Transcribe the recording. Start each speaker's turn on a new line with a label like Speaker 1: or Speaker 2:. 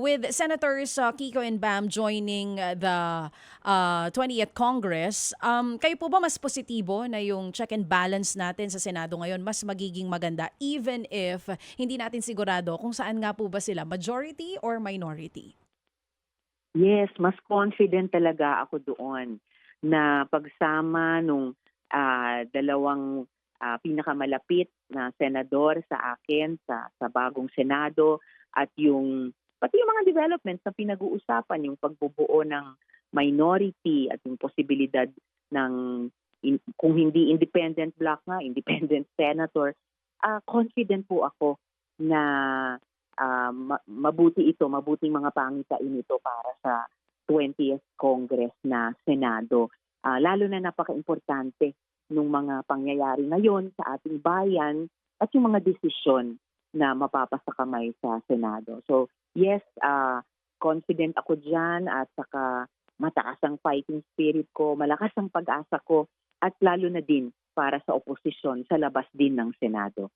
Speaker 1: with Senators Kiko and Bam joining the 20th Congress, kayo po ba mas positibo na yung check and balance natin sa Senado ngayon mas magiging maganda even if hindi natin sigurado kung saan nga po ba sila, majority or minority?
Speaker 2: Yes, mas confident talaga ako doon na pagsama nung dalawang pinakamalapit na senador sa akin sa bagong Senado at pati yung mga developments na pinag-uusapan, yung pagbubuo ng minority at yung posibilidad ng kung hindi independent bloc nga, independent senator, confident po ako na mabuting mga pangitain ito para sa 20th Congress na Senado. Lalo na napaka-importante ng mga pangyayari ngayon sa ating bayan at yung mga desisyon na mapapasakamay sa Senado. So yes, confident ako dyan at saka mataas ang fighting spirit ko, malakas ang pag-asa ko at lalo na din para sa oposisyon sa labas din ng Senado.